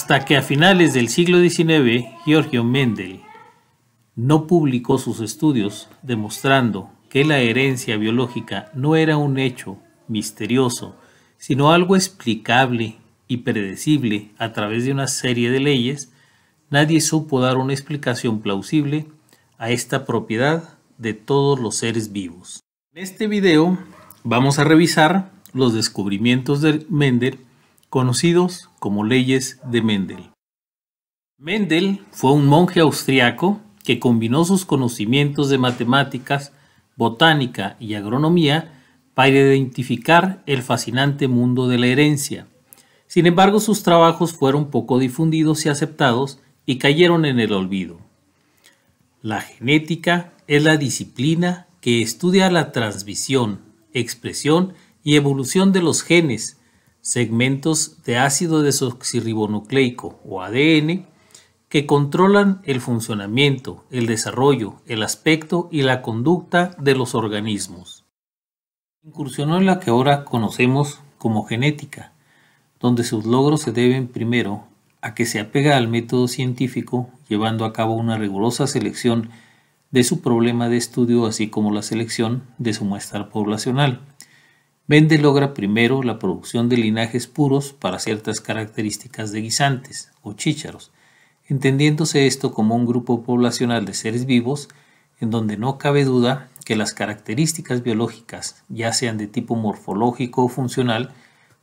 Hasta que a finales del siglo XIX, Giorgio Mendel no publicó sus estudios demostrando que la herencia biológica no era un hecho misterioso, sino algo explicable y predecible a través de una serie de leyes, nadie supo dar una explicación plausible a esta propiedad de todos los seres vivos. En este video vamos a revisar los descubrimientos de Mendel, conocidos como leyes de Mendel. Mendel fue un monje austriaco que combinó sus conocimientos de matemáticas, botánica y agronomía para identificar el fascinante mundo de la herencia. Sin embargo, sus trabajos fueron poco difundidos y aceptados y cayeron en el olvido. La genética es la disciplina que estudia la transmisión, expresión y evolución de los genes, segmentos de ácido desoxirribonucleico o ADN, que controlan el funcionamiento, el desarrollo, el aspecto y la conducta de los organismos. Incursionó en la que ahora conocemos como genética, donde sus logros se deben primero a que se apega al método científico, llevando a cabo una rigurosa selección de su problema de estudio, así como la selección de su muestra poblacional. Mendel logra primero la producción de linajes puros para ciertas características de guisantes o chícharos, entendiéndose esto como un grupo poblacional de seres vivos en donde no cabe duda que las características biológicas, ya sean de tipo morfológico o funcional,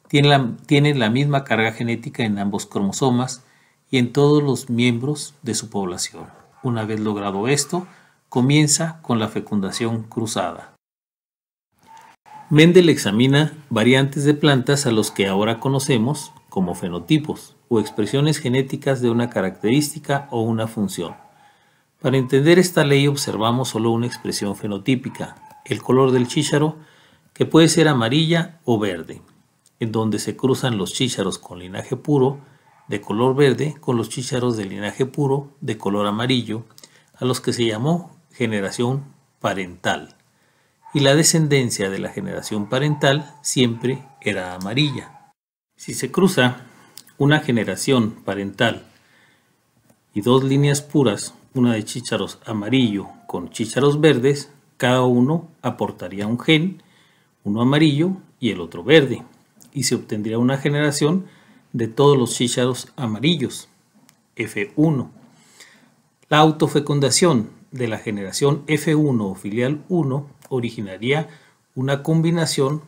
tienen la misma carga genética en ambos cromosomas y en todos los miembros de su población. Una vez logrado esto, comienza con la fecundación cruzada. Mendel examina variantes de plantas a los que ahora conocemos como fenotipos o expresiones genéticas de una característica o una función. Para entender esta ley observamos solo una expresión fenotípica, el color del chícharo, que puede ser amarilla o verde, en donde se cruzan los chícharos con linaje puro de color verde con los chícharos de linaje puro de color amarillo, a los que se llamó generación parental. Y la descendencia de la generación parental siempre era amarilla. Si se cruza una generación parental y dos líneas puras, una de chícharos amarillo con chícharos verdes, cada uno aportaría un gen, uno amarillo y el otro verde, y se obtendría una generación de todos los chícharos amarillos, F1. La autofecundación de la generación F1 o filial 1 originaría una combinación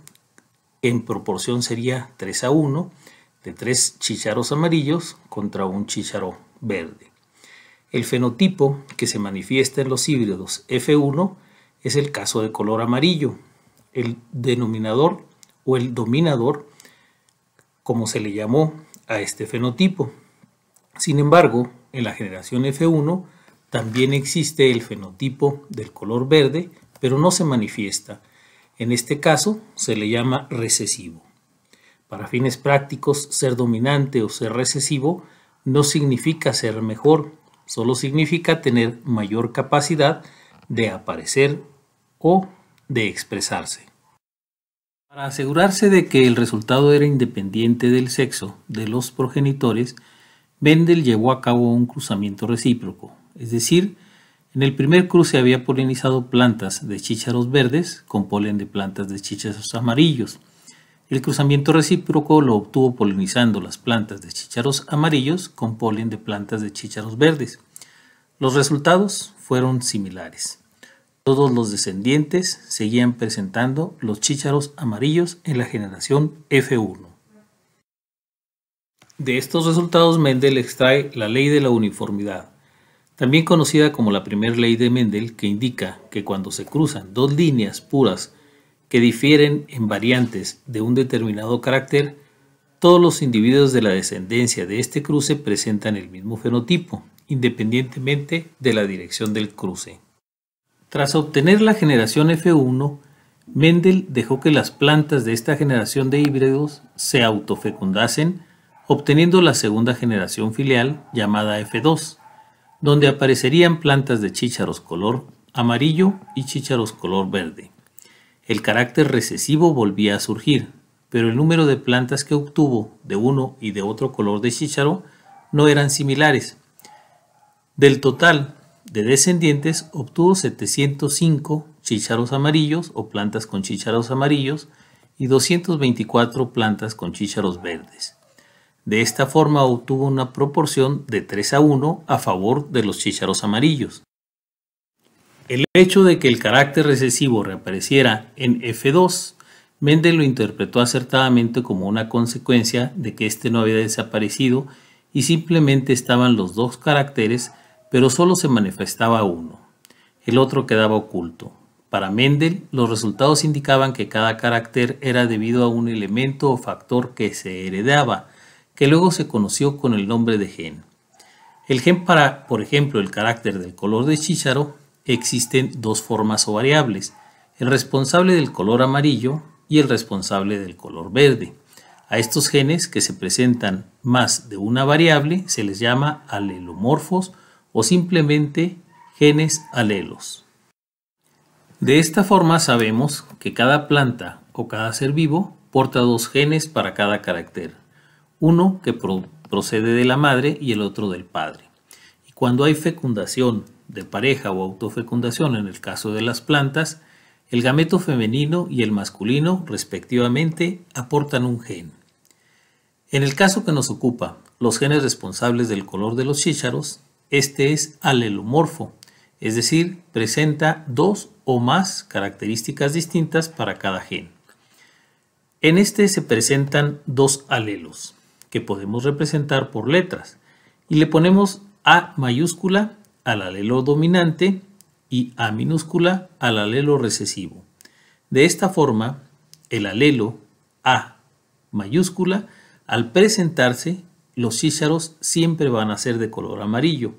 que en proporción sería 3:1 de 3 chícharos amarillos contra un chícharo verde. El fenotipo que se manifiesta en los híbridos F1 es el caso de color amarillo. El denominador o el dominador, como se le llamó a este fenotipo. Sin embargo, en la generación F1 también existe el fenotipo del color verde, pero no se manifiesta. En este caso se le llama recesivo. Para fines prácticos, ser dominante o ser recesivo no significa ser mejor, solo significa tener mayor capacidad de aparecer o de expresarse. Para asegurarse de que el resultado era independiente del sexo de los progenitores, Mendel llevó a cabo un cruzamiento recíproco, es decir, en el primer cruce había polinizado plantas de chícharos verdes con polen de plantas de chícharos amarillos. El cruzamiento recíproco lo obtuvo polinizando las plantas de chícharos amarillos con polen de plantas de chícharos verdes. Los resultados fueron similares. Todos los descendientes seguían presentando los chícharos amarillos en la generación F1. De estos resultados Mendel extrae la ley de la uniformidad, también conocida como la primera ley de Mendel, que indica que cuando se cruzan dos líneas puras que difieren en variantes de un determinado carácter, todos los individuos de la descendencia de este cruce presentan el mismo fenotipo, independientemente de la dirección del cruce. Tras obtener la generación F1, Mendel dejó que las plantas de esta generación de híbridos se autofecundasen, obteniendo la segunda generación filial llamada F2, donde aparecerían plantas de chícharos color amarillo y chícharos color verde. El carácter recesivo volvía a surgir, pero el número de plantas que obtuvo de uno y de otro color de chícharo no eran similares. Del total de descendientes obtuvo 705 chícharos amarillos o plantas con chícharos amarillos y 224 plantas con chícharos verdes. De esta forma obtuvo una proporción de 3:1 a favor de los chícharos amarillos. El hecho de que el carácter recesivo reapareciera en F2, Mendel lo interpretó acertadamente como una consecuencia de que éste no había desaparecido y simplemente estaban los dos caracteres, pero solo se manifestaba uno. El otro quedaba oculto. Para Mendel, los resultados indicaban que cada carácter era debido a un elemento o factor que se heredaba, que luego se conoció con el nombre de gen. El gen para, por ejemplo, el carácter del color de chícharo, existen dos formas o variables, el responsable del color amarillo y el responsable del color verde. A estos genes que se presentan más de una variable se les llama alelomorfos o simplemente genes alelos. De esta forma sabemos que cada planta o cada ser vivo porta dos genes para cada carácter, uno que procede de la madre y el otro del padre. Y cuando hay fecundación de pareja o autofecundación en el caso de las plantas, el gameto femenino y el masculino respectivamente aportan un gen. En el caso que nos ocupa, los genes responsables del color de los chícharos, este es alelomorfo, es decir, presenta dos o más características distintas para cada gen. En este se presentan dos alelos, que podemos representar por letras, y le ponemos A mayúscula al alelo dominante y A minúscula al alelo recesivo. De esta forma, el alelo A mayúscula, al presentarse, los chícharos siempre van a ser de color amarillo,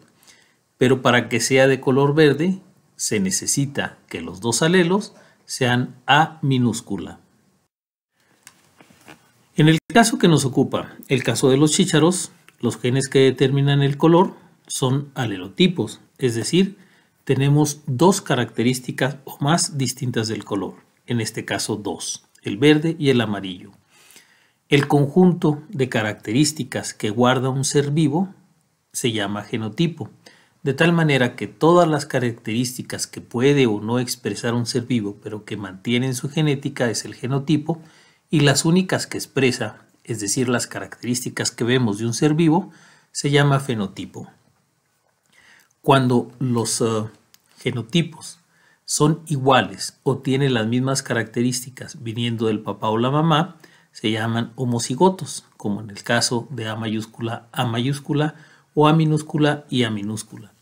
pero para que sea de color verde, se necesita que los dos alelos sean A minúscula. En el caso que nos ocupa, el caso de los chícharos, los genes que determinan el color son alelotipos, es decir, tenemos dos características o más distintas del color, en este caso dos, el verde y el amarillo. El conjunto de características que guarda un ser vivo se llama genotipo, de tal manera que todas las características que puede o no expresar un ser vivo, pero que mantienen su genética, es el genotipo, y las únicas que expresa, es decir, las características que vemos de un ser vivo, se llama fenotipo. Cuando los genotipos son iguales o tienen las mismas características viniendo del papá o la mamá, se llaman homocigotos, como en el caso de A mayúscula o A minúscula y A minúscula.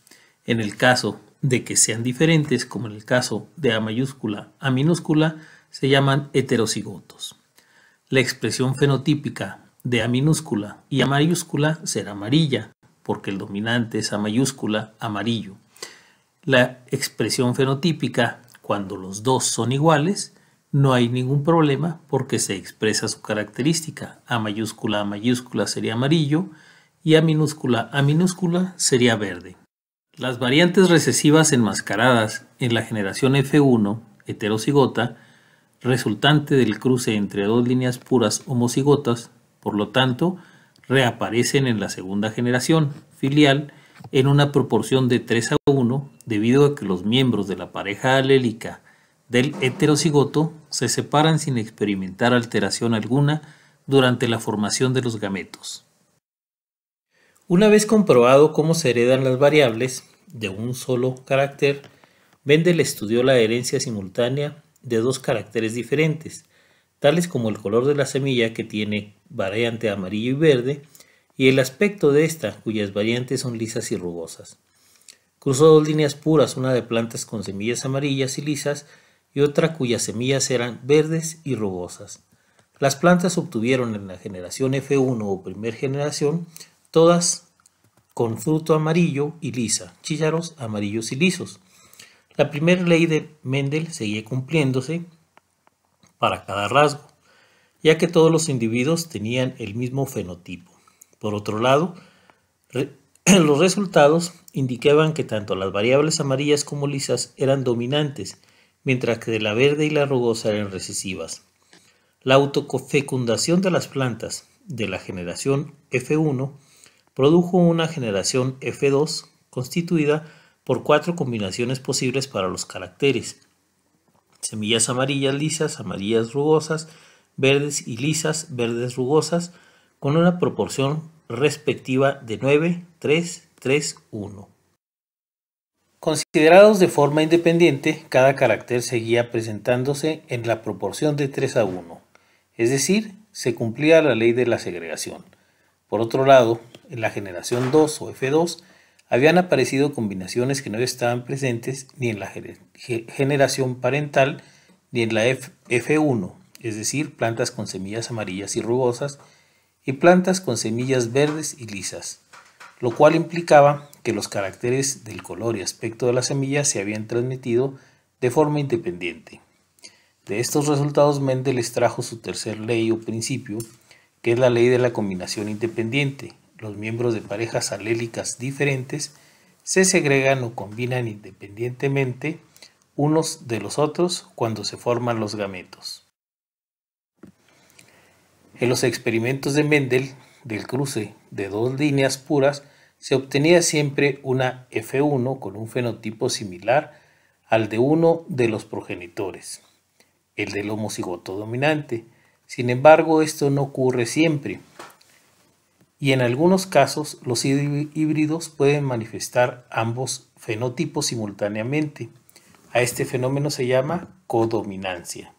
En el caso de que sean diferentes, como en el caso de A minúscula, se llaman heterocigotos. La expresión fenotípica de A minúscula y A mayúscula será amarilla, porque el dominante es A mayúscula, amarillo. La expresión fenotípica, cuando los dos son iguales, no hay ningún problema porque se expresa su característica. A mayúscula sería amarillo y A minúscula sería verde. Las variantes recesivas enmascaradas en la generación F1 heterocigota, resultante del cruce entre dos líneas puras homocigotas, por lo tanto, reaparecen en la segunda generación filial en una proporción de 3:1 debido a que los miembros de la pareja alélica del heterocigoto se separan sin experimentar alteración alguna durante la formación de los gametos. Una vez comprobado cómo se heredan las variables de un solo carácter, Mendel estudió la herencia simultánea de dos caracteres diferentes, tales como el color de la semilla, que tiene variante amarillo y verde, y el aspecto de esta, cuyas variantes son lisas y rugosas. Cruzó dos líneas puras, una de plantas con semillas amarillas y lisas y otra cuyas semillas eran verdes y rugosas. Las plantas obtuvieron en la generación F1 o primer generación todas con fruto amarillo y lisa, chícharos amarillos y lisos. La primera ley de Mendel seguía cumpliéndose para cada rasgo, ya que todos los individuos tenían el mismo fenotipo. Por otro lado, los resultados indicaban que tanto las variables amarillas como lisas eran dominantes, mientras que la verde y la rugosa eran recesivas. La autofecundación de las plantas de la generación F1 produjo una generación F2 constituida por 4 combinaciones posibles para los caracteres: semillas amarillas lisas, amarillas rugosas, verdes y lisas, verdes rugosas, con una proporción respectiva de 9, 3, 3, 1. Considerados de forma independiente, cada carácter seguía presentándose en la proporción de 3 a 1, es decir, se cumplía la ley de la segregación. Por otro lado, en la generación 2 o F2 habían aparecido combinaciones que no estaban presentes ni en la generación parental ni en la F1, es decir, plantas con semillas amarillas y rugosas y plantas con semillas verdes y lisas, lo cual implicaba que los caracteres del color y aspecto de la semilla se habían transmitido de forma independiente. De estos resultados Mendel extrajo su tercer ley o principio, que es la ley de la combinación independiente. Los miembros de parejas alélicas diferentes se segregan o combinan independientemente unos de los otros cuando se forman los gametos. En los experimentos de Mendel, del cruce de dos líneas puras, se obtenía siempre una F1 con un fenotipo similar al de uno de los progenitores, el del homocigoto dominante. Sin embargo, esto no ocurre siempre, y en algunos casos los híbridos pueden manifestar ambos fenotipos simultáneamente. A este fenómeno se llama codominancia.